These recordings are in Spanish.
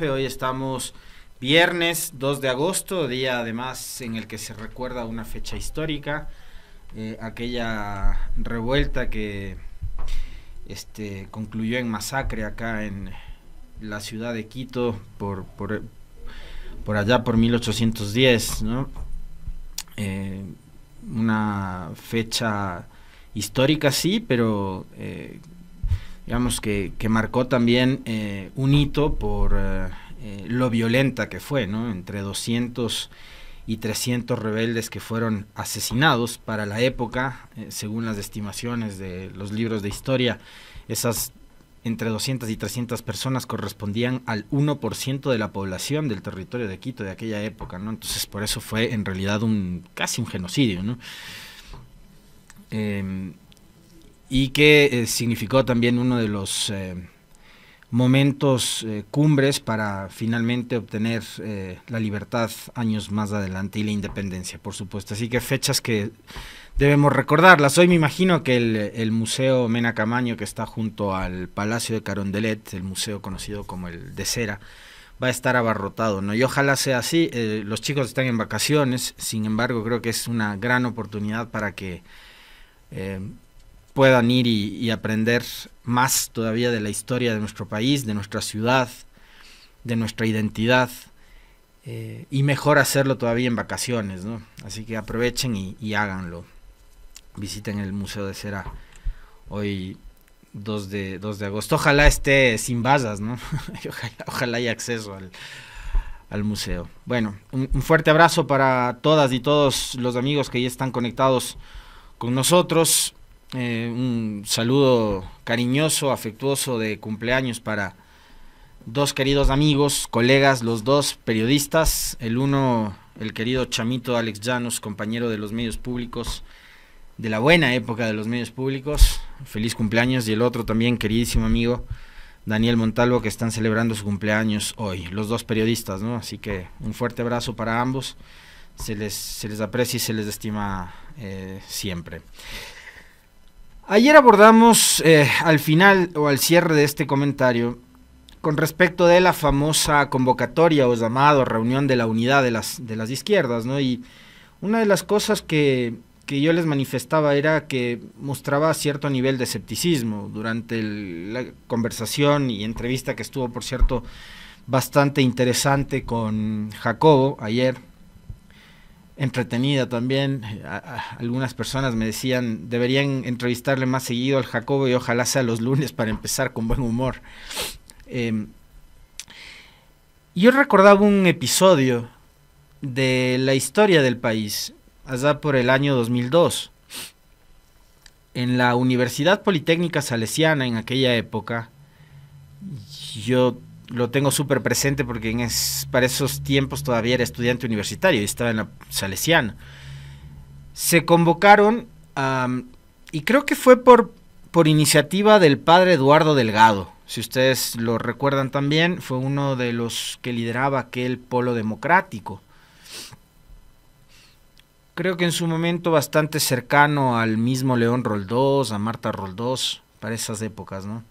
Hoy estamos viernes 2 de agosto, día además en el que se recuerda una fecha histórica, aquella revuelta que concluyó en masacre acá en la ciudad de Quito por allá por 1810, ¿no? Una fecha histórica, sí, pero digamos que marcó también un hito por lo violenta que fue, ¿no? Entre 200 y 300 rebeldes que fueron asesinados para la época, según las estimaciones de los libros de historia. Esas entre 200 y 300 personas correspondían al 1% de la población del territorio de Quito de aquella época, ¿no? Entonces por eso fue en realidad casi un genocidio, ¿no? Y que significó también uno de los momentos cumbres para finalmente obtener la libertad años más adelante y la independencia, por supuesto. Así que fechas que debemos recordarlas. Hoy me imagino que el Museo Mena Camaño, que está junto al Palacio de Carondelet, el museo conocido como el de Cera, va a estar abarrotado, ¿no? Y ojalá sea así. Los chicos están en vacaciones, sin embargo creo que es una gran oportunidad para que puedan ir y aprender más todavía de la historia de nuestro país, de nuestra ciudad, de nuestra identidad, y mejor hacerlo todavía en vacaciones, ¿no? Así que aprovechen y háganlo. Visiten el Museo de Cera hoy 2 de agosto. Ojalá esté sin vallas, ¿no? ojalá haya acceso al museo. Bueno, un fuerte abrazo para todas y todos los amigos que ya están conectados con nosotros. Un saludo cariñoso, afectuoso de cumpleaños para dos queridos amigos, colegas, los dos periodistas. El uno, el querido Chamito Alex Llanos, compañero de los medios públicos, de la buena época de los medios públicos. Feliz cumpleaños. Y el otro también, queridísimo amigo, Daniel Montalvo, que están celebrando su cumpleaños hoy. Los dos periodistas, ¿no? Así que un fuerte abrazo para ambos. Se les aprecia y se les estima siempre. Ayer abordamos al final o al cierre de este comentario con respecto de la famosa convocatoria o llamado reunión de la unidad de las izquierdas, ¿no? Y una de las cosas que yo les manifestaba era que mostraba cierto nivel de escepticismo durante la conversación y entrevista que estuvo, por cierto, bastante interesante con Jacobo ayer. Entretenida también. Algunas personas me decían deberían entrevistarle más seguido al Jacobo y ojalá sea los lunes para empezar con buen humor. Yo recordaba un episodio de la historia del país allá por el año 2002 en la Universidad Politécnica Salesiana. En aquella época yo lo tengo súper presente porque para esos tiempos todavía era estudiante universitario y estaba en la Salesiana. Se convocaron, y creo que fue por iniciativa del padre Eduardo Delgado. Si ustedes lo recuerdan también, fue uno de los que lideraba aquel polo democrático. Creo que en su momento bastante cercano al mismo León Roldós, a Marta Roldós, para esas épocas, ¿no?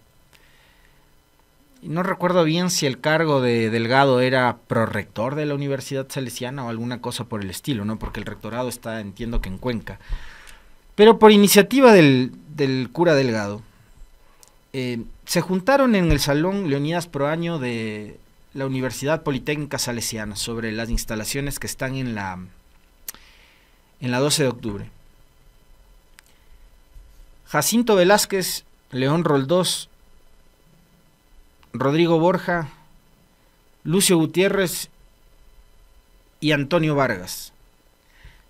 No recuerdo bien si el cargo de Delgado era prorector de la Universidad Salesiana o alguna cosa por el estilo, ¿no? Porque el rectorado está, entiendo que en Cuenca. Pero por iniciativa del cura Delgado, se juntaron en el Salón Leonidas Proaño de la Universidad Politécnica Salesiana sobre las instalaciones que están en la 12 de octubre. Jacinto Velázquez, León Roldós, Rodrigo Borja, Lucio Gutiérrez y Antonio Vargas.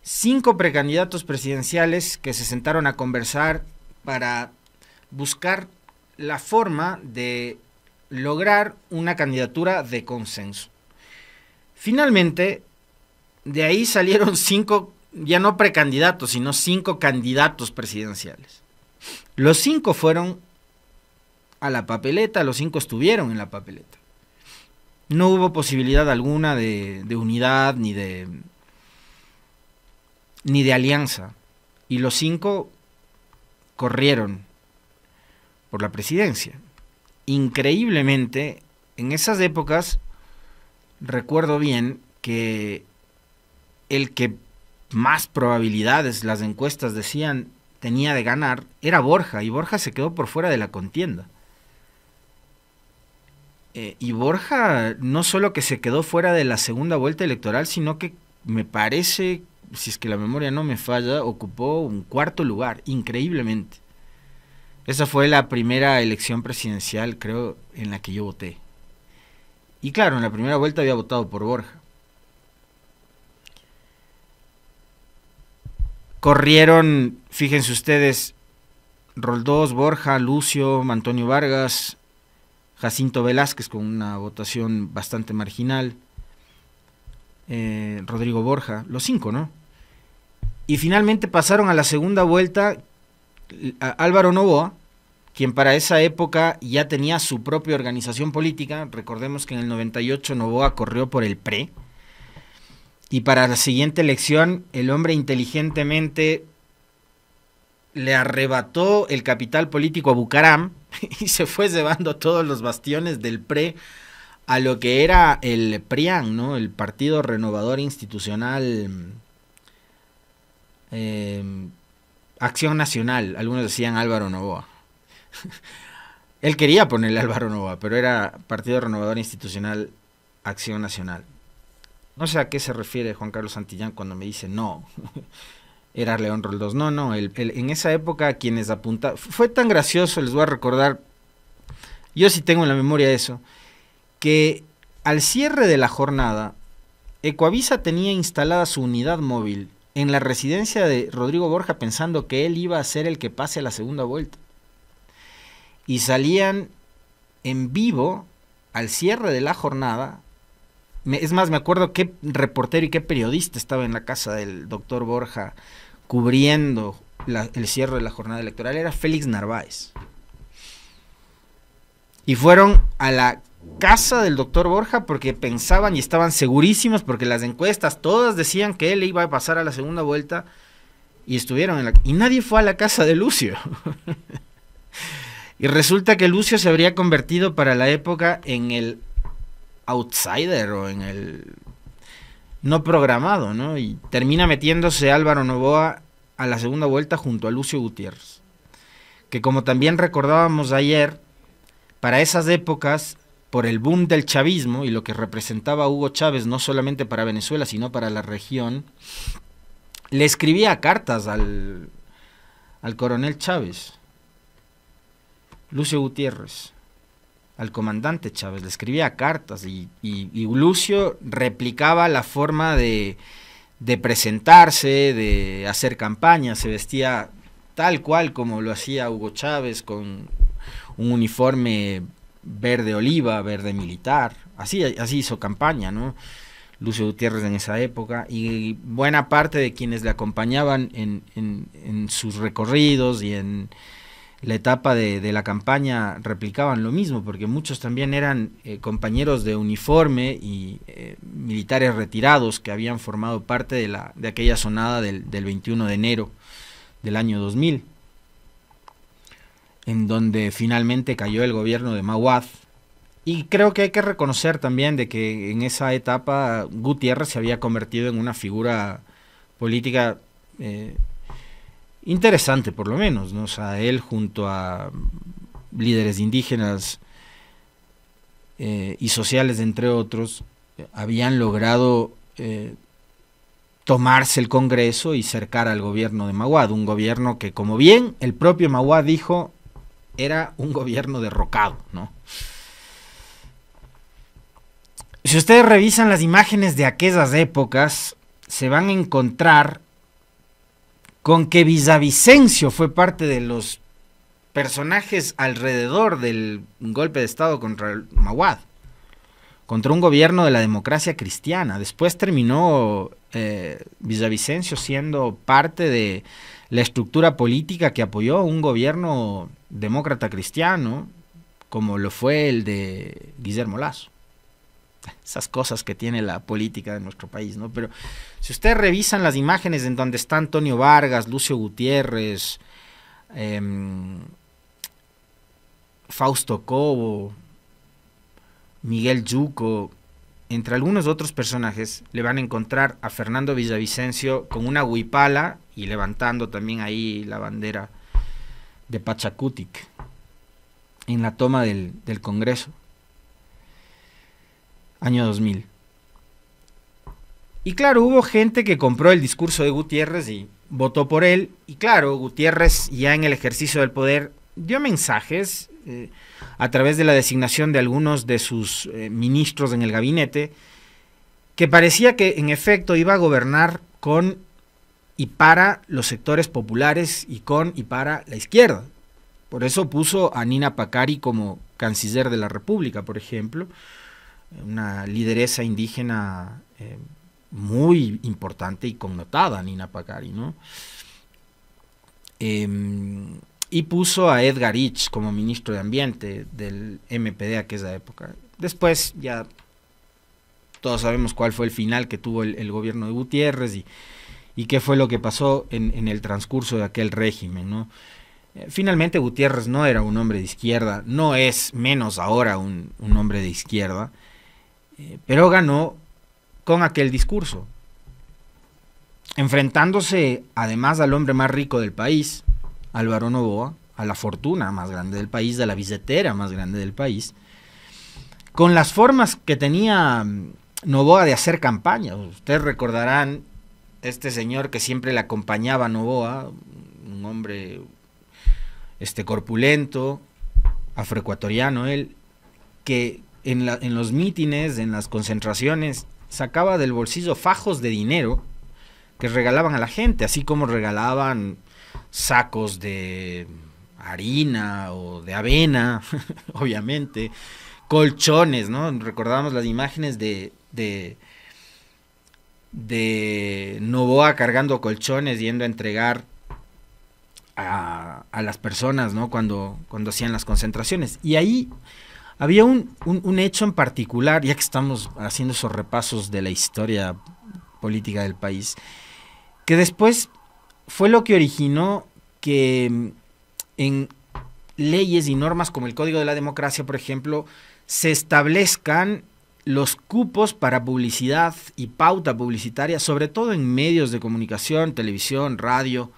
5 precandidatos presidenciales que se sentaron a conversar para buscar la forma de lograr una candidatura de consenso. Finalmente, de ahí salieron 5, ya no precandidatos, sino 5 candidatos presidenciales. Los 5 fueron a la papeleta, los 5 estuvieron en la papeleta. No hubo posibilidad alguna de unidad ni de alianza. Y los 5 corrieron por la presidencia. Increíblemente, en esas épocas recuerdo bien que el que más probabilidades, las encuestas decían, tenía de ganar, era Borja, y Borja se quedó por fuera de la contienda. Y Borja no solo que se quedó fuera de la segunda vuelta electoral, sino que me parece, si es que la memoria no me falla, ocupó un cuarto lugar, increíblemente. Esa fue la primera elección presidencial, creo, en la que yo voté. Y claro, en la primera vuelta había votado por Borja. Corrieron, fíjense ustedes, Roldós, Borja, Lucio, Antonio Vargas, Jacinto Velázquez con una votación bastante marginal, Rodrigo Borja, los 5, ¿no? Y finalmente pasaron a la segunda vuelta a Álvaro Noboa, quien para esa época ya tenía su propia organización política. Recordemos que en el 98 Noboa corrió por el PRE, y para la siguiente elección el hombre inteligentemente le arrebató el capital político a Bucaram y se fue llevando todos los bastiones del PRE a lo que era el PRIAN, ¿no? El Partido Renovador Institucional, Acción Nacional, algunos decían Álvaro Noboa. Él quería ponerle Álvaro Noboa, pero era Partido Renovador Institucional, Acción Nacional. No sé a qué se refiere Juan Carlos Santillán cuando me dice no, era León Roldós. No, en esa época quienes apuntaban, fue tan gracioso, les voy a recordar, yo sí tengo en la memoria eso, que al cierre de la jornada, Ecoavisa tenía instalada su unidad móvil en la residencia de Rodrigo Borja pensando que él iba a ser el que pase a la segunda vuelta. Y salían en vivo al cierre de la jornada. Es más, me acuerdo qué reportero y qué periodista estaba en la casa del doctor Borja cubriendo el cierre de la jornada electoral. Era Félix Narváez. Y fueron a la casa del doctor Borja porque pensaban y estaban segurísimos, porque las encuestas todas decían que él iba a pasar a la segunda vuelta, y estuvieron y nadie fue a la casa de Lucio. Y resulta que Lucio se habría convertido para la época en el outsider o en el no programado, ¿no? Y termina metiéndose Álvaro Noboa a la segunda vuelta junto a Lucio Gutiérrez, que como también recordábamos ayer, para esas épocas, por el boom del chavismo y lo que representaba Hugo Chávez no solamente para Venezuela sino para la región, le escribía cartas al coronel Chávez, Lucio Gutiérrez, al comandante Chávez, le escribía cartas, y Lucio replicaba la forma de presentarse, de hacer campaña, se vestía tal cual como lo hacía Hugo Chávez, con un uniforme verde oliva, verde militar, así hizo campaña, ¿no? Lucio Gutiérrez en esa época, y buena parte de quienes le acompañaban en sus recorridos y en la etapa de la campaña replicaban lo mismo, porque muchos también eran compañeros de uniforme y militares retirados que habían formado parte de aquella sonada del 21 de enero del año 2000, en donde finalmente cayó el gobierno de Mahuad. Y creo que hay que reconocer también de que en esa etapa Gutiérrez se había convertido en una figura política interesante, por lo menos, ¿no? O sea, él junto a líderes indígenas y sociales, entre otros, habían logrado tomarse el Congreso y cercar al gobierno de Mahuad, un gobierno que, como bien el propio Mahuad dijo, era un gobierno derrocado, ¿no? Si ustedes revisan las imágenes de aquellas épocas, se van a encontrar con que Villavicencio fue parte de los personajes alrededor del golpe de Estado contra Mahuad, contra un gobierno de la democracia cristiana. Después terminó Villavicencio siendo parte de la estructura política que apoyó un gobierno demócrata cristiano, como lo fue el de Guillermo Lasso. Esas cosas que tiene la política de nuestro país, ¿no? Pero si ustedes revisan las imágenes en donde está Antonio Vargas, Lucio Gutiérrez, Fausto Cobo, Miguel Yuco, entre algunos otros personajes, le van a encontrar a Fernando Villavicencio con una huipala y levantando también ahí la bandera de Pachacutic en la toma del Congreso, año 2000. Y claro, hubo gente que compró el discurso de Gutiérrez y votó por él, y claro, Gutiérrez ya en el ejercicio del poder dio mensajes a través de la designación de algunos de sus ministros en el gabinete, que parecía que en efecto iba a gobernar con y para los sectores populares y con y para la izquierda. Por eso puso a Nina Pacari como canciller de la República, por ejemplo, una lideresa indígena muy importante y connotada, Nina Pacari, ¿no? Y puso a Edgar Ich como ministro de Ambiente del MPD de aquella época. Después ya todos sabemos cuál fue el final que tuvo el gobierno de Gutiérrez y qué fue lo que pasó en el transcurso de aquel régimen, ¿no? Finalmente Gutiérrez no era un hombre de izquierda, no es menos ahora un hombre de izquierda, pero ganó con aquel discurso, enfrentándose además al hombre más rico del país, Álvaro Noboa, a la fortuna más grande del país, a la billetera más grande del país, con las formas que tenía Noboa de hacer campaña. Ustedes recordarán este señor que siempre le acompañaba a Noboa, un hombre corpulento, afroecuatoriano él, que en los mítines, en las concentraciones, sacaba del bolsillo fajos de dinero que regalaban a la gente, así como regalaban sacos de harina o de avena, obviamente, colchones, ¿no? Recordábamos las imágenes de Noboa cargando colchones, yendo a entregar a las personas, ¿no? Cuando hacían las concentraciones. Y ahí había un hecho en particular, ya que estamos haciendo esos repasos de la historia política del país, que después fue lo que originó que en leyes y normas como el Código de la Democracia, por ejemplo, se establezcan los cupos para publicidad y pauta publicitaria, sobre todo en medios de comunicación, televisión, radio,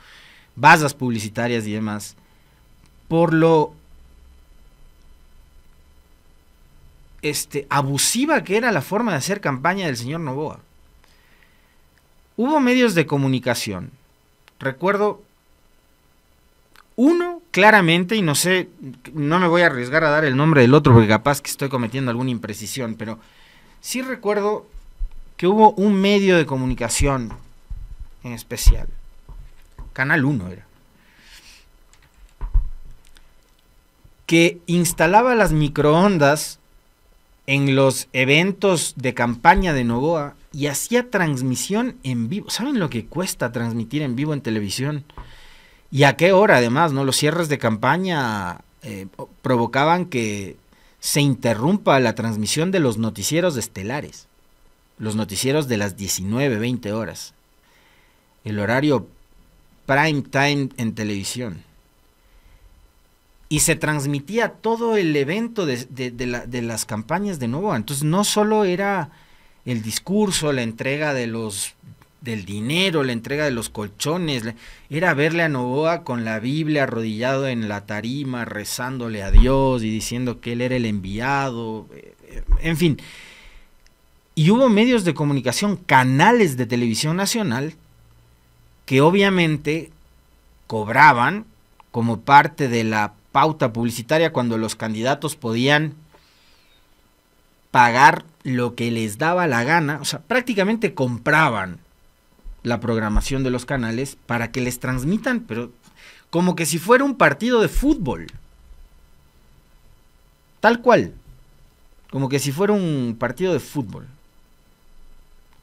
vallas publicitarias y demás, por lo abusiva que era la forma de hacer campaña del señor Noboa. Hubo medios de comunicación, recuerdo uno claramente, y no sé, no me voy a arriesgar a dar el nombre del otro porque capaz que estoy cometiendo alguna imprecisión, pero sí recuerdo que hubo un medio de comunicación en especial, Canal 1 era, que instalaba las microondas en los eventos de campaña de Noboa y hacía transmisión en vivo. ¿Saben lo que cuesta transmitir en vivo en televisión? ¿Y a qué hora además, no? Los cierres de campaña provocaban que se interrumpa la transmisión de los noticieros estelares, los noticieros de las 19, 20 horas, el horario prime time en televisión. Y se transmitía todo el evento de las campañas de Noboa. Entonces no solo era el discurso, la entrega del dinero, la entrega de los colchones, era verle a Noboa con la Biblia arrodillado en la tarima, rezándole a Dios y diciendo que él era el enviado, en fin. Y hubo medios de comunicación, canales de televisión nacional, que obviamente cobraban como parte de la pauta publicitaria cuando los candidatos podían pagar lo que les daba la gana, o sea, prácticamente compraban la programación de los canales para que les transmitan, pero como que si fuera un partido de fútbol, tal cual, como que si fuera un partido de fútbol,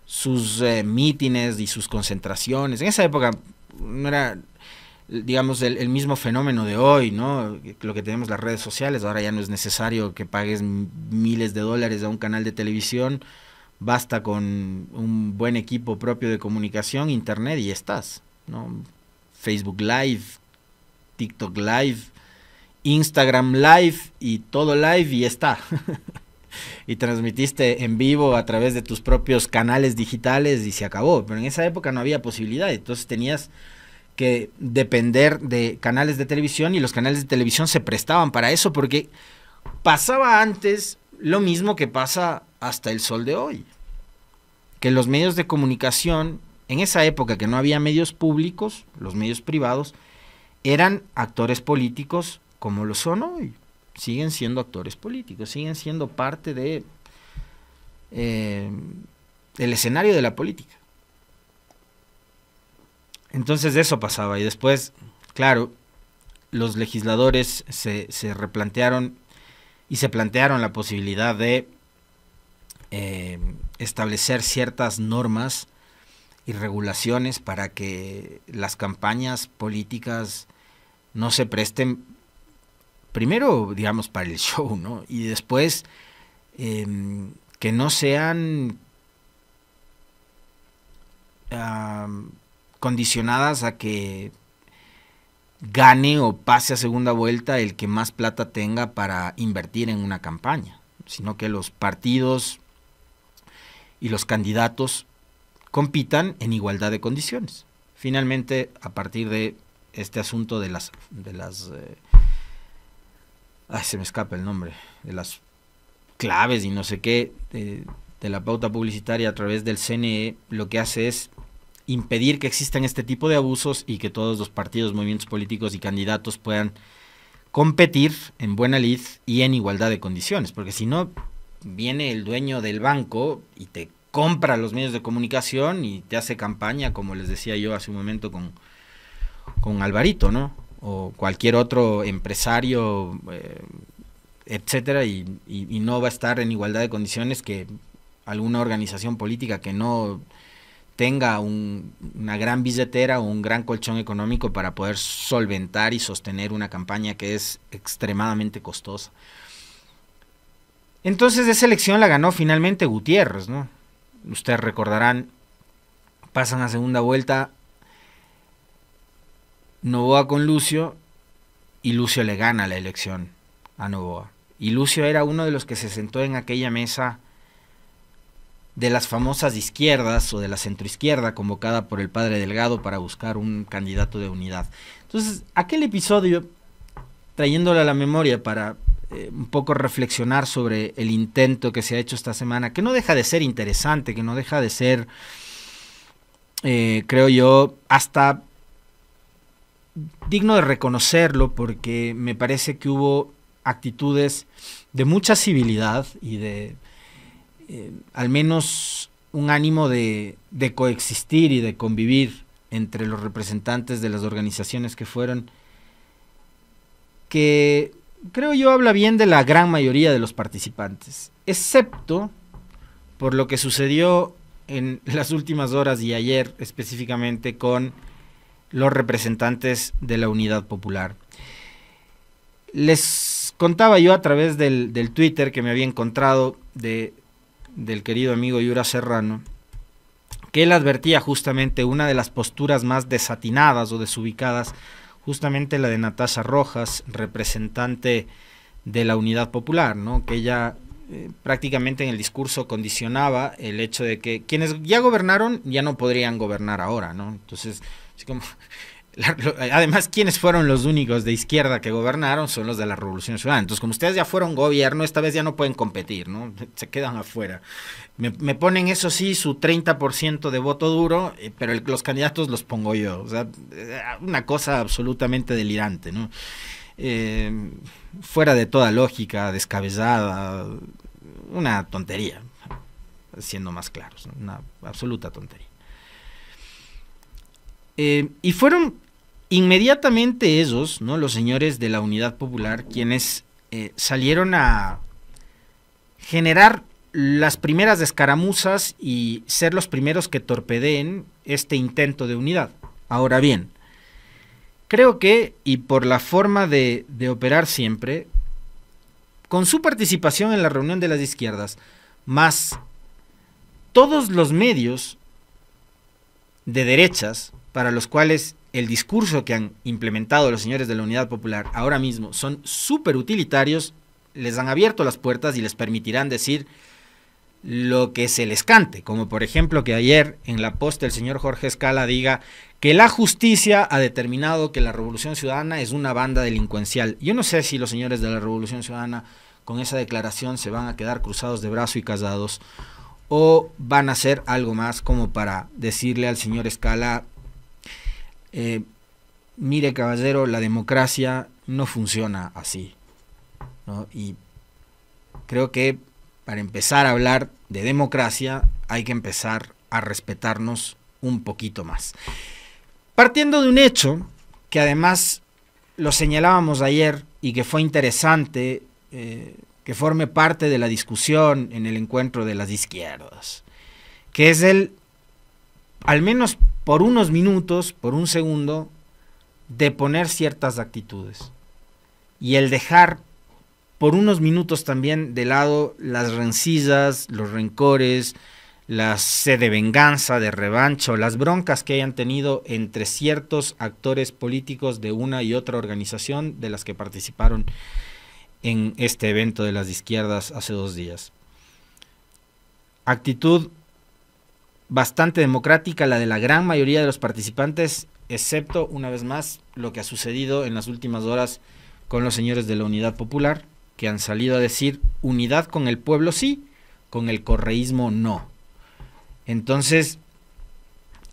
sus mítines y sus concentraciones. En esa época no era, digamos, el mismo fenómeno de hoy, ¿no? Lo que tenemos las redes sociales, ahora ya no es necesario que pagues miles de dólares a un canal de televisión, basta con un buen equipo propio de comunicación, internet y estás, ¿no? Facebook Live, TikTok Live, Instagram Live y todo live y está. y transmitiste en vivo a través de tus propios canales digitales y se acabó. Pero en esa época no había posibilidad, entonces tenías que depender de canales de televisión y los canales de televisión se prestaban para eso porque pasaba antes lo mismo que pasa hasta el sol de hoy. Que los medios de comunicación, en esa época que no había medios públicos, los medios privados, eran actores políticos como lo son hoy. Siguen siendo actores políticos, siguen siendo parte de el escenario de la política. Entonces de eso pasaba y después, claro, los legisladores se replantearon y se plantearon la posibilidad de establecer ciertas normas y regulaciones para que las campañas políticas no se presten, primero, digamos, para el show, ¿no? Y después que no sean condicionadas a que gane o pase a segunda vuelta el que más plata tenga para invertir en una campaña, sino que los partidos y los candidatos compitan en igualdad de condiciones. Finalmente, a partir de este asunto de las se me escapa el nombre, de las claves y no sé qué, de la pauta publicitaria a través del CNE, lo que hace es impedir que existan este tipo de abusos y que todos los partidos, movimientos políticos y candidatos puedan competir en buena lid y en igualdad de condiciones, porque si no, viene el dueño del banco y te compra los medios de comunicación y te hace campaña, como les decía yo hace un momento con Alvarito, ¿no? O cualquier otro empresario, etcétera, y no va a estar en igualdad de condiciones que alguna organización política que no tenga una gran billetera o un gran colchón económico para poder solventar y sostener una campaña que es extremadamente costosa. Entonces esa elección la ganó finalmente Gutiérrez, ¿no? Ustedes recordarán, pasan a segunda vuelta Noboa con Lucio y Lucio le gana la elección a Noboa. Y Lucio era uno de los que se sentó en aquella mesa de las famosas izquierdas o de la centroizquierda convocada por el padre Delgado para buscar un candidato de unidad. Entonces, aquel episodio, trayéndolo a la memoria para un poco reflexionar sobre el intento que se ha hecho esta semana, que no deja de ser interesante, que no deja de ser, creo yo, hasta digno de reconocerlo, porque me parece que hubo actitudes de mucha civilidad y de al menos un ánimo de coexistir y de convivir entre los representantes de las organizaciones que fueron, que creo yo habla bien de la gran mayoría de los participantes, excepto por lo que sucedió en las últimas horas y ayer específicamente con los representantes de la Unidad Popular. Les contaba yo a través del Twitter que me había encontrado del querido amigo Yura Serrano, que él advertía justamente una de las posturas más desatinadas o desubicadas, justamente la de Natasha Rojas, representante de la Unidad Popular, ¿no? Que ella prácticamente en el discurso condicionaba el hecho de que quienes ya gobernaron ya no podrían gobernar ahora, ¿no? Entonces, así como además, quienes fueron los únicos de izquierda que gobernaron son los de la Revolución Ciudadana. Entonces, como ustedes ya fueron gobierno, esta vez ya no pueden competir, ¿no? Se quedan afuera. Me ponen, eso sí, su 30% de voto duro, pero los candidatos los pongo yo. O sea, una cosa absolutamente delirante, ¿no? Fuera de toda lógica, descabellada, una tontería, siendo más claros, ¿no? Una absoluta tontería. Y fueron inmediatamente ellos, ¿no?, los señores de la Unidad Popular, quienes salieron a generar las primeras escaramuzas y ser los primeros que torpedeen este intento de unidad. Ahora bien, creo que, y por la forma de operar siempre, con su participación en la reunión de las izquierdas, más todos los medios de derechas, para los cuales el discurso que han implementado los señores de la Unidad Popular ahora mismo son súper utilitarios, les han abierto las puertas y les permitirán decir lo que se les cante, como por ejemplo que ayer en la posta el señor Jorge Escala diga que la justicia ha determinado que la Revolución Ciudadana es una banda delincuencial. Yo no sé si los señores de la Revolución Ciudadana con esa declaración se van a quedar cruzados de brazo y casados, o van a hacer algo más como para decirle al señor Escala, mire caballero, la democracia no funciona así, ¿no? Y creo que para empezar a hablar de democracia hay que empezar a respetarnos un poquito más. Partiendo de un hecho que además lo señalábamos ayer y que fue interesante que forme parte de la discusión en el encuentro de las izquierdas, que es al menos por unos minutos, por un segundo, de poner ciertas actitudes y el dejar por unos minutos también de lado las rencillas, los rencores, la sed de venganza, de revancha o las broncas que hayan tenido entre ciertos actores políticos de una y otra organización de las que participaron en este evento de las izquierdas hace 2 días. Actitud bastante democrática la de la gran mayoría de los participantes, excepto, una vez más, lo que ha sucedido en las últimas horas con los señores de la Unidad Popular, que han salido a decir unidad con el pueblo sí, con el correísmo no. Entonces,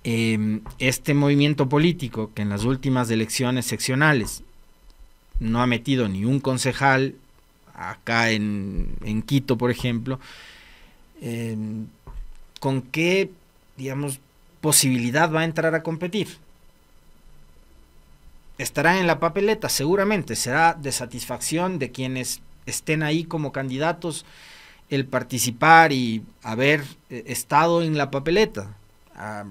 este movimiento político que en las últimas elecciones seccionales no ha metido ni un concejal, acá en Quito, por ejemplo, ¿con qué, digamos, posibilidad va a entrar a competir? Estarán en la papeleta, seguramente, será de satisfacción de quienes estén ahí como candidatos el participar y haber estado en la papeleta.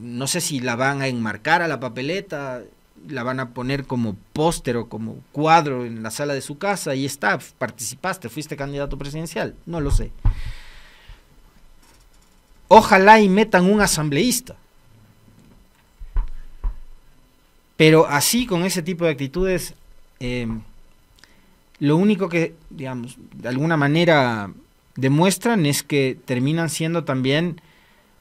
No sé si la van a enmarcar a la papeleta, la van a poner como póster o como cuadro en la sala de su casa y está, participaste, fuiste candidato presidencial, no lo sé. Ojalá y metan un asambleísta. Pero así, con ese tipo de actitudes, lo único que, digamos, de alguna manera demuestran es que terminan siendo también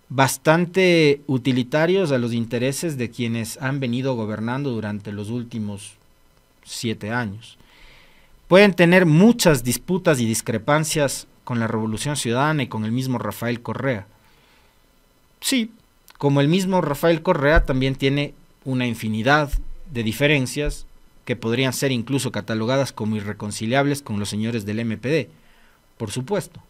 bastante utilitarios a los intereses de quienes han venido gobernando durante los últimos 7 años. Pueden tener muchas disputas y discrepancias con la Revolución Ciudadana y con el mismo Rafael Correa. Sí, como el mismo Rafael Correa también tiene una infinidad de diferencias que podrían ser incluso catalogadas como irreconciliables con los señores del MPD, por supuesto.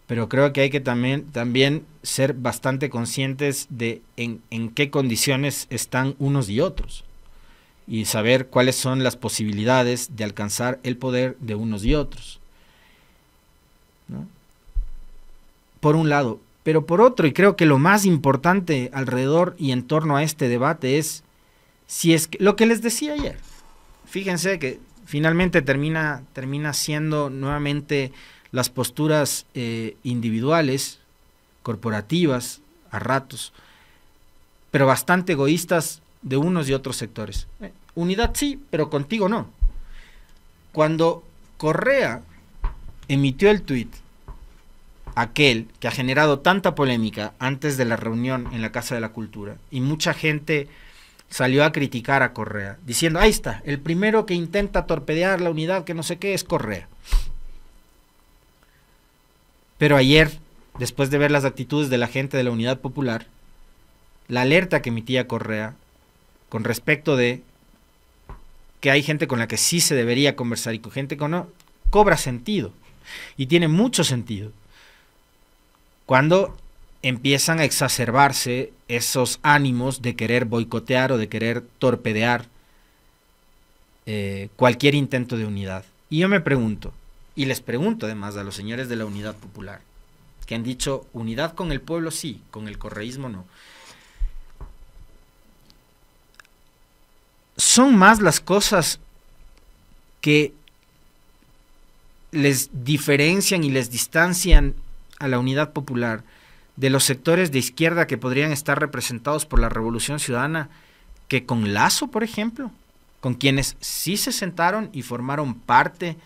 Pero creo que hay que también ser bastante conscientes de en qué condiciones están unos y otros y saber cuáles son las posibilidades de alcanzar el poder de unos y otros, ¿no? Por un lado. Pero por otro, y creo que lo más importante alrededor y en torno a este debate es si es que, lo que les decía ayer. Fíjense que finalmente termina siendo nuevamente las posturas individuales, corporativas, a ratos, pero bastante egoístas de unos y otros sectores. Unidad sí, pero contigo no. Cuando Correa emitió el tuit, aquel que ha generado tanta polémica antes de la reunión en la Casa de la Cultura, y mucha gente salió a criticar a Correa, diciendo, ahí está, el primero que intenta torpedear la unidad, que no sé qué, es Correa. Pero ayer, después de ver las actitudes de la gente de la Unidad Popular, la alerta que emitía Correa con respecto de que hay gente con la que sí se debería conversar y con gente que no, cobra sentido, y tiene mucho sentido. Cuando empiezan a exacerbarse esos ánimos de querer boicotear o de querer torpedear cualquier intento de unidad. Y yo me pregunto, y les pregunto además a los señores de la Unidad Popular, que han dicho unidad con el pueblo sí, con el correísmo no. ¿Son más las cosas que les diferencian y les distancian a la Unidad Popular de los sectores de izquierda que podrían estar representados por la Revolución Ciudadana que con Lazo, por ejemplo, con quienes sí se sentaron y formaron parte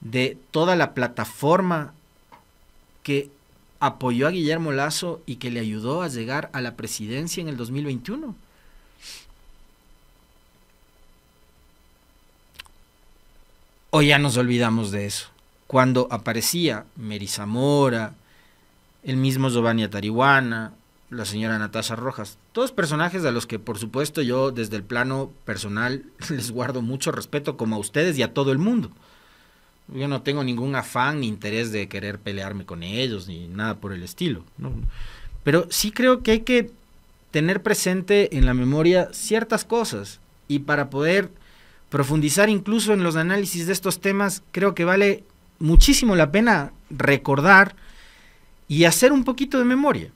de toda la plataforma que apoyó a Guillermo Lasso y que le ayudó a llegar a la presidencia en el 2021. O ya nos olvidamos de eso. Cuando aparecía Mary Zamora, el mismo Giovanni Atarihuana, la señora Natasha Rojas, todos personajes a los que por supuesto yo desde el plano personal les guardo mucho respeto, como a ustedes y a todo el mundo. Yo no tengo ningún afán ni interés de querer pelearme con ellos ni nada por el estilo, ¿no? Pero sí creo que hay que tener presente en la memoria ciertas cosas, y para poder profundizar incluso en los análisis de estos temas, creo que vale muchísimo la pena recordar y hacer un poquito de memoria.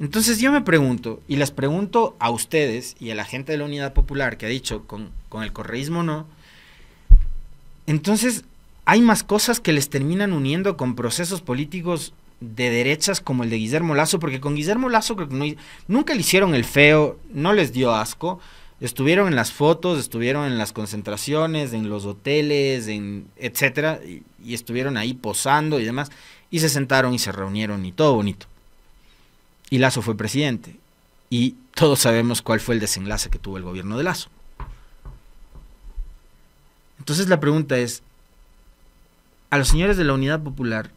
Entonces yo me pregunto, y les pregunto a ustedes y a la gente de la Unidad Popular que ha dicho con el correísmo no, entonces hay más cosas que les terminan uniendo con procesos políticos de derechas como el de Guillermo Lasso, porque con Guillermo Lasso creo que nunca le hicieron el feo, no les dio asco, estuvieron en las fotos, estuvieron en las concentraciones, en los hoteles, etcétera, y estuvieron ahí posando y demás, y se sentaron y se reunieron y todo bonito. Y Lasso fue presidente, y todos sabemos cuál fue el desenlace que tuvo el gobierno de Lasso. Entonces la pregunta es, ¿a los señores de la Unidad Popular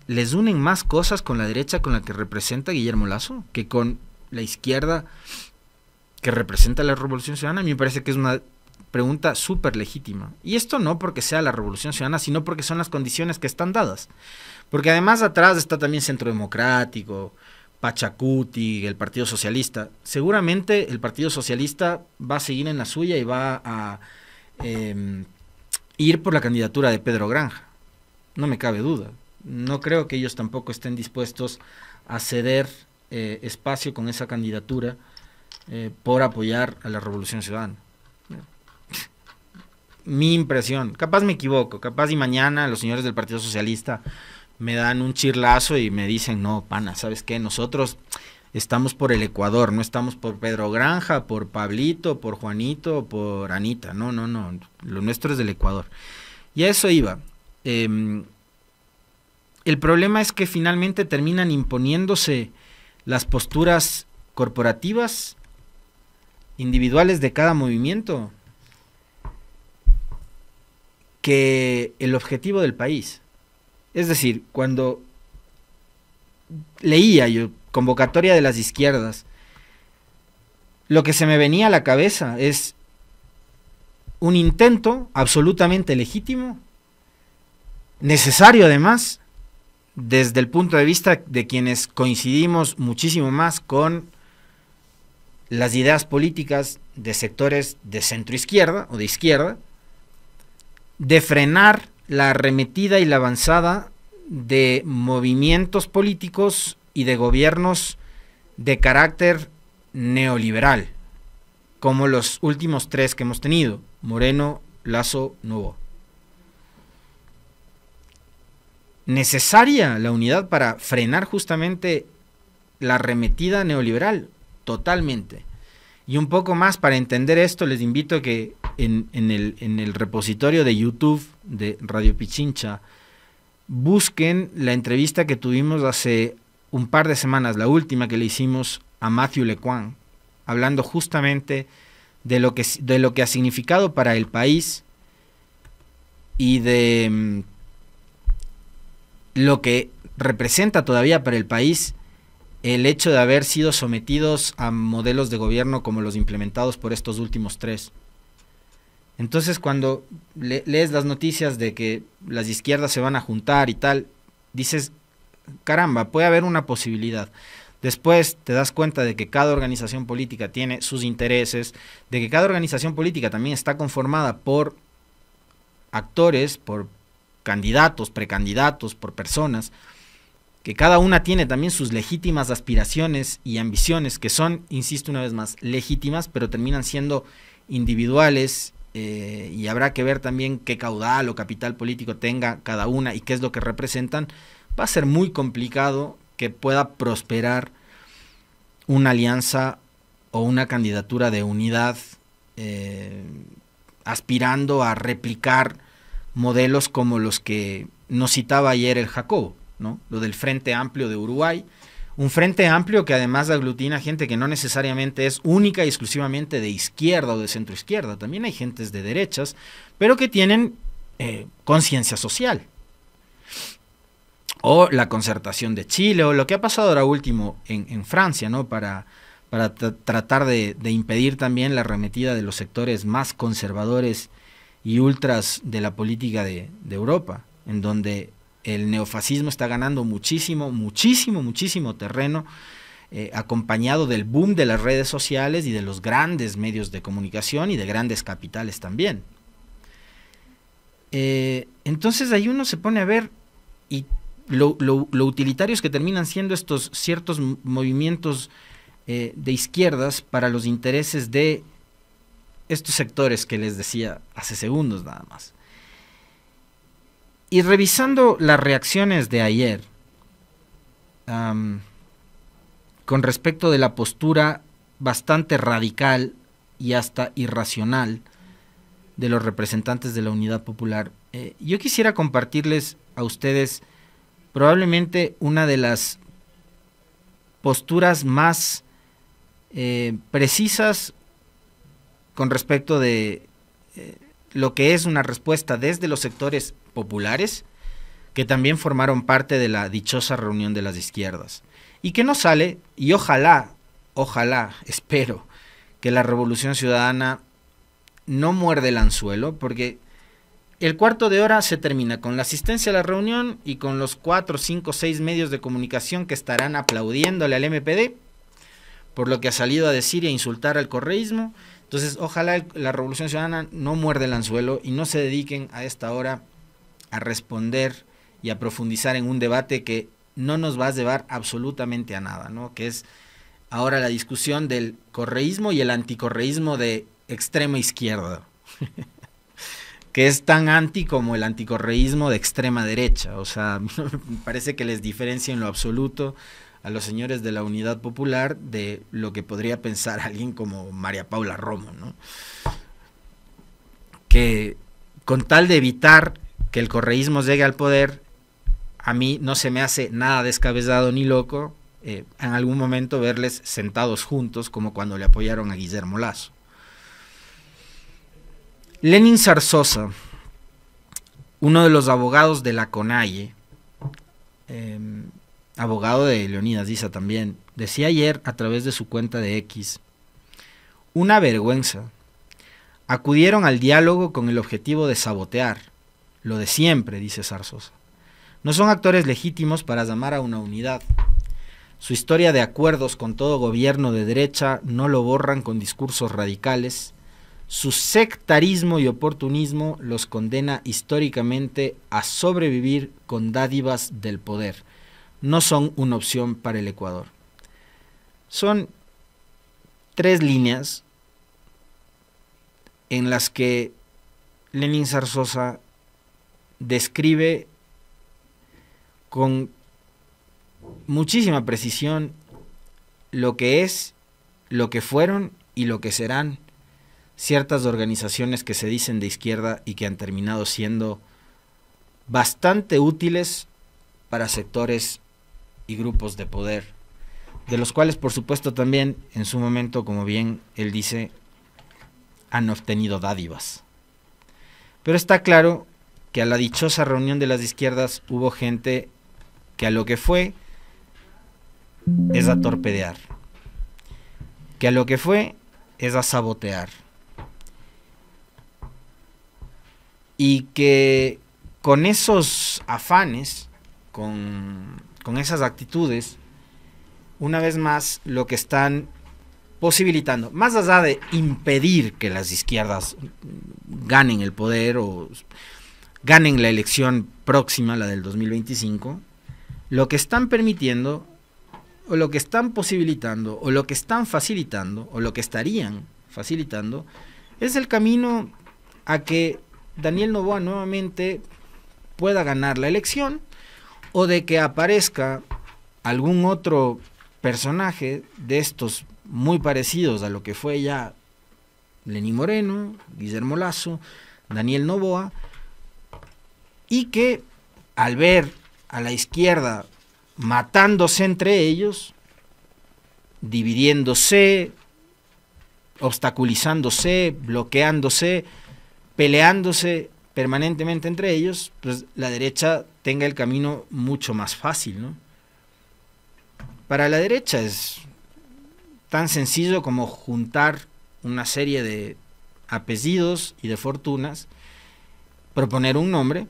les unen más cosas con la derecha con la que representa Guillermo Lasso que con la izquierda que representa la Revolución Ciudadana? A mí me parece que es una pregunta súper legítima. Y esto no porque sea la Revolución Ciudadana, sino porque son las condiciones que están dadas. Porque además atrás está también Centro Democrático, Pachacuti, el Partido Socialista. Seguramente el Partido Socialista va a seguir en la suya y va a ir por la candidatura de Pedro Granja. No me cabe duda. No creo que ellos tampoco estén dispuestos a ceder espacio con esa candidatura por apoyar a la Revolución Ciudadana. Mi impresión, capaz me equivoco, capaz y mañana los señores del Partido Socialista me dan un chirlazo y me dicen, no, pana, ¿sabes qué? Nosotros estamos por el Ecuador, no estamos por Pedro Granja, por Pablito, por Juanito, por Anita, no, lo nuestro es del Ecuador. Y a eso iba. El problema es que finalmente terminan imponiéndose las posturas corporativas, individuales de cada movimiento, que el objetivo del país. Es decir, cuando leía yo convocatoria de las izquierdas, lo que se me venía a la cabeza es un intento absolutamente legítimo, necesario además, desde el punto de vista de quienes coincidimos muchísimo más con las ideas políticas de sectores de centroizquierda o de izquierda, de frenar la arremetida y la avanzada de movimientos políticos y de gobiernos de carácter neoliberal, como los últimos tres que hemos tenido, Moreno, Lasso, Noboa. ¿Necesaria la unidad para frenar justamente la arremetida neoliberal? Totalmente. Y un poco más para entender esto, les invito a que en el repositorio de YouTube de Radio Pichincha busquen la entrevista que tuvimos hace un par de semanas, la última que le hicimos a Matthew Lecuan, hablando justamente de lo que ha significado para el país y de lo que representa todavía para el país el hecho de haber sido sometidos a modelos de gobierno como los implementados por estos últimos tres. Entonces cuando lees las noticias de que las izquierdas se van a juntar y tal, dices, caramba, puede haber una posibilidad. Después te das cuenta de que cada organización política tiene sus intereses, de que cada organización política también está conformada por actores, por candidatos, precandidatos, por personas, que cada una tiene también sus legítimas aspiraciones y ambiciones, que son, insisto una vez más, legítimas, pero terminan siendo individuales, y habrá que ver también qué caudal o capital político tenga cada una y qué es lo que representan. Va a ser muy complicado que pueda prosperar una alianza o una candidatura de unidad aspirando a replicar modelos como los que nos citaba ayer el Jacobo, ¿no? Lo del Frente Amplio de Uruguay, un Frente Amplio que además aglutina gente que no necesariamente es única y exclusivamente de izquierda o de centro izquierda, también hay gentes de derechas, pero que tienen conciencia social. O la Concertación de Chile, o lo que ha pasado ahora último en Francia, ¿no? Para tratar de impedir también la arremetida de los sectores más conservadores y ultras de la política de Europa, en donde el neofascismo está ganando muchísimo terreno, acompañado del boom de las redes sociales y de los grandes medios de comunicación y de grandes capitales también. Entonces ahí uno se pone a ver y lo utilitarios que terminan siendo estos ciertos movimientos de izquierdas para los intereses de estos sectores que les decía hace segundos nada más. Y revisando las reacciones de ayer con respecto de la postura bastante radical y hasta irracional de los representantes de la Unidad Popular, yo quisiera compartirles a ustedes probablemente una de las posturas más precisas con respecto de lo que es una respuesta desde los sectores populares, que también formaron parte de la dichosa reunión de las izquierdas, y que no sale, y ojalá, espero, que la Revolución Ciudadana no muerde el anzuelo, porque el cuarto de hora se termina con la asistencia a la reunión y con los 4, 5, 6 medios de comunicación que estarán aplaudiéndole al MPD por lo que ha salido a decir y a insultar al correísmo. Entonces, ojalá la Revolución Ciudadana no muerde el anzuelo y no se dediquen a esta hora a responder y a profundizar en un debate que no nos va a llevar absolutamente a nada, ¿no? Que es ahora la discusión del correísmo y el anticorreísmo de extrema izquierda, que es tan anti como el anticorreísmo de extrema derecha. O sea, me parece que les diferencia en lo absoluto a los señores de la Unidad Popular de lo que podría pensar alguien como María Paula Romo, ¿no? Que con tal de evitar que el correísmo llegue al poder, a mí no se me hace nada descabellado ni loco en algún momento verles sentados juntos, como cuando le apoyaron a Guillermo Lasso. Lenin Zarzosa, uno de los abogados de la CONAIE, abogado de Leonidas Diza también, decía ayer a través de su cuenta de X: una vergüenza. Acudieron al diálogo con el objetivo de sabotear, lo de siempre, dice Zarzosa. No son actores legítimos para llamar a una unidad. Su historia de acuerdos con todo gobierno de derecha no lo borran con discursos radicales. Su sectarismo y oportunismo los condena históricamente a sobrevivir con dádivas del poder. No son una opción para el Ecuador. Son 3 líneas en las que Lenin Zarzosa describe con muchísima precisión lo que es, lo que fueron y lo que serán ciertas organizaciones que se dicen de izquierda y que han terminado siendo bastante útiles para sectores y grupos de poder, de los cuales por supuesto también en su momento, como bien él dice, han obtenido dádivas. Pero está claro que a la dichosa reunión de las izquierdas hubo gente que a lo que fue es a torpedear, que a lo que fue es a sabotear, y que con esos afanes, con esas actitudes, una vez más lo que están posibilitando, más allá de impedir que las izquierdas ganen el poder o ganen la elección próxima, la del 2025, lo que están permitiendo, o lo que están posibilitando, o lo que están facilitando, o lo que estarían facilitando, es el camino a que Daniel Noboa nuevamente pueda ganar la elección, o de que aparezca algún otro personaje de estos muy parecidos a lo que fue ya Lenín Moreno, Guillermo Lasso, Daniel Noboa, y que al ver a la izquierda matándose entre ellos, dividiéndose, obstaculizándose, bloqueándose, peleándose permanentemente entre ellos, pues la derecha tenga el camino mucho más fácil, ¿no? Para la derecha es tan sencillo como juntar una serie de apellidos y de fortunas, proponer un nombre,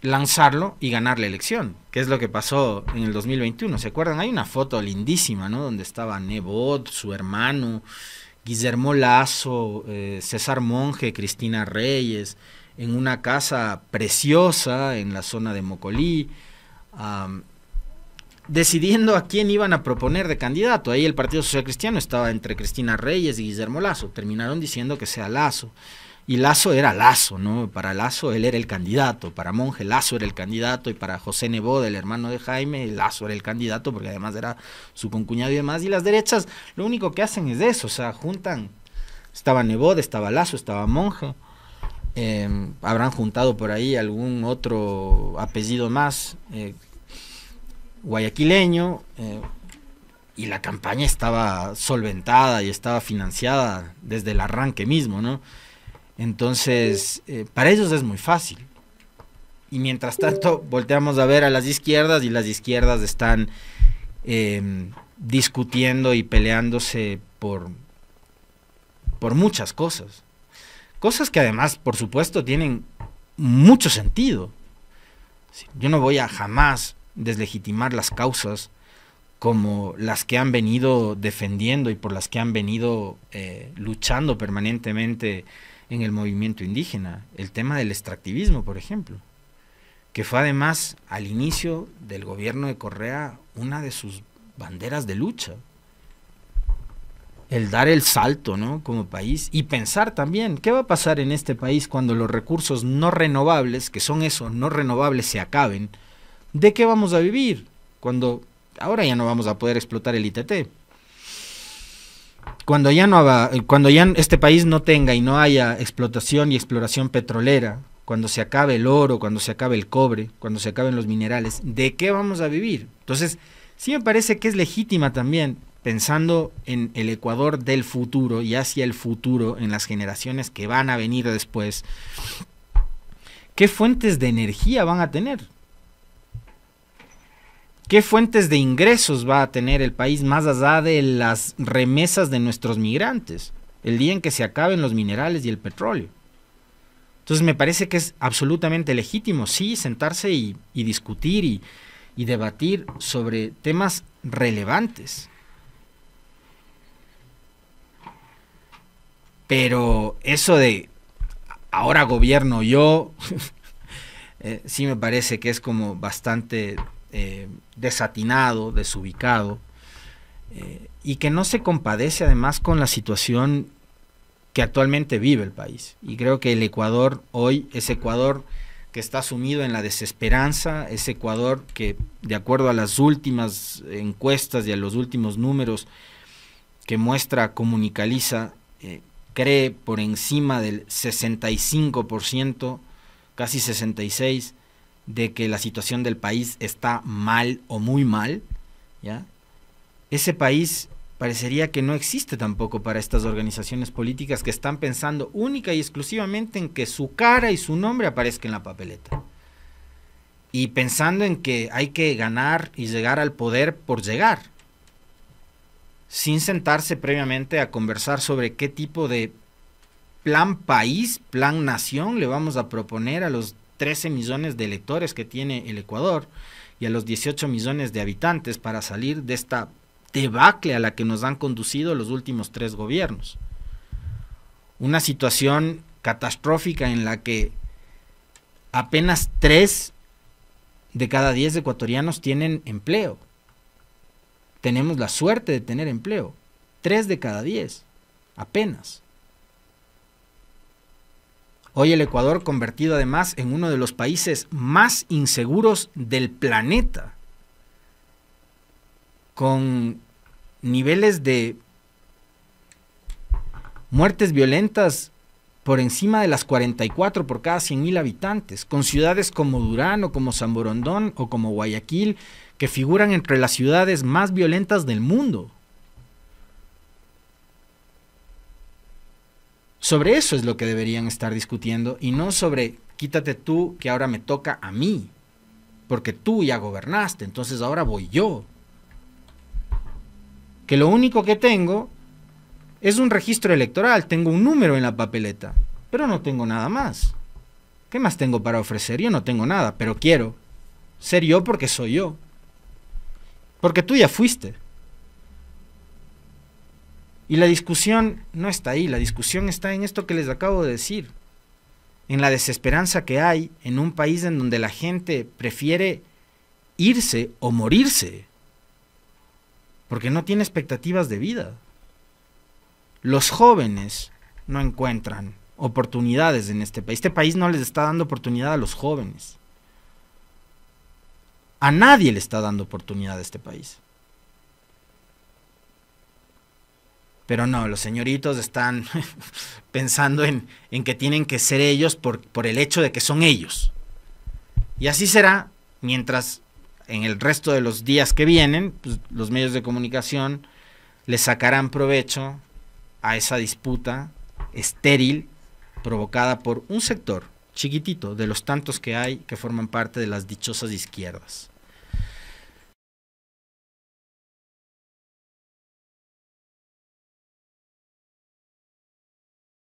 lanzarlo y ganar la elección, que es lo que pasó en el 2021. ¿Se acuerdan? Hay una foto lindísima, ¿no? Donde estaba Nebot, su hermano, Guillermo Lasso, César Monge, Cristina Reyes, en una casa preciosa en la zona de Mocolí, decidiendo a quién iban a proponer de candidato. Ahí el Partido Social Cristiano estaba entre Cristina Reyes y Guillermo Lasso. Terminaron diciendo que sea Lasso. Y Lasso era Lasso, ¿no? Para Lasso él era el candidato, para Monge Lasso era el candidato, y para José Nebot, el hermano de Jaime, Lasso era el candidato, porque además era su concuñado y demás. Y las derechas lo único que hacen es eso, o sea, juntan, estaba Nebot, estaba Lasso, estaba Monge, habrán juntado por ahí algún otro apellido más, guayaquileño, y la campaña estaba solventada y estaba financiada desde el arranque mismo, ¿no? Entonces, para ellos es muy fácil. Y mientras tanto, volteamos a ver a las izquierdas, y las izquierdas están discutiendo y peleándose por muchas cosas. Cosas que además, por supuesto, tienen mucho sentido. Yo no voy a jamás deslegitimar las causas como las que han venido defendiendo y por las que han venido luchando permanentemente en el movimiento indígena. El tema del extractivismo, por ejemplo, que fue además al inicio del gobierno de Correa una de sus banderas de lucha. El dar el salto, ¿no?, como país, y pensar también qué va a pasar en este país cuando los recursos no renovables, que son eso, no renovables, se acaben. ¿De qué vamos a vivir cuando ahora ya no vamos a poder explotar el ITT? Cuando ya este país no tenga y no haya explotación y exploración petrolera, cuando se acabe el oro, cuando se acabe el cobre, cuando se acaben los minerales, ¿de qué vamos a vivir? Entonces, sí me parece que es legítima también, pensando en el Ecuador del futuro y hacia el futuro, en las generaciones que van a venir después, ¿qué fuentes de energía van a tener? ¿Qué fuentes de ingresos va a tener el país más allá de las remesas de nuestros migrantes el día en que se acaben los minerales y el petróleo? Entonces me parece que es absolutamente legítimo, sí, sentarse y discutir y debatir sobre temas relevantes. Pero eso de ahora gobierno yo, sí me parece que es como bastante desatinado, desubicado, y que no se compadece además con la situación que actualmente vive el país. Y creo que el Ecuador hoy, ese Ecuador que está sumido en la desesperanza, ese Ecuador que, de acuerdo a las últimas encuestas y a los últimos números que muestra Comunicaliza, cree por encima del 65%, casi 66%, de que la situación del país está mal o muy mal, ¿ya? Ese país parecería que no existe tampoco para estas organizaciones políticas que están pensando única y exclusivamente en que su cara y su nombre aparezcan en la papeleta. Y pensando en que hay que ganar y llegar al poder por llegar, sin sentarse previamente a conversar sobre qué tipo de plan país, plan nación le vamos a proponer a los 13 millones de electores que tiene el Ecuador y a los 18 millones de habitantes para salir de esta debacle a la que nos han conducido los últimos 3 gobiernos. Una situación catastrófica en la que apenas 3 de cada 10 ecuatorianos tienen empleo. Tenemos la suerte de tener empleo. 3 de cada 10, apenas. Hoy el Ecuador convertido además en uno de los países más inseguros del planeta, con niveles de muertes violentas por encima de las 44 por cada 100.000 habitantes, con ciudades como Durán o como San Borondón o como Guayaquil, que figuran entre las ciudades más violentas del mundo. Sobre eso es lo que deberían estar discutiendo y no sobre quítate tú que ahora me toca a mí, porque tú ya gobernaste, entonces ahora voy yo. Que lo único que tengo es un registro electoral, tengo un número en la papeleta, pero no tengo nada más. ¿Qué más tengo para ofrecer? Yo no tengo nada, pero quiero ser yo porque soy yo. Porque tú ya fuiste. Y la discusión no está ahí, la discusión está en esto que les acabo de decir, en la desesperanza que hay en un país en donde la gente prefiere irse o morirse, porque no tiene expectativas de vida. Los jóvenes no encuentran oportunidades en este país. Este país no les está dando oportunidad a los jóvenes. A nadie le está dando oportunidad a este país. Pero no, los señoritos están pensando en que tienen que ser ellos por el hecho de que son ellos. Y así será mientras en el resto de los días que vienen, pues, los medios de comunicación les sacarán provecho a esa disputa estéril provocada por un sector chiquitito de los tantos que hay que forman parte de las dichosas izquierdas.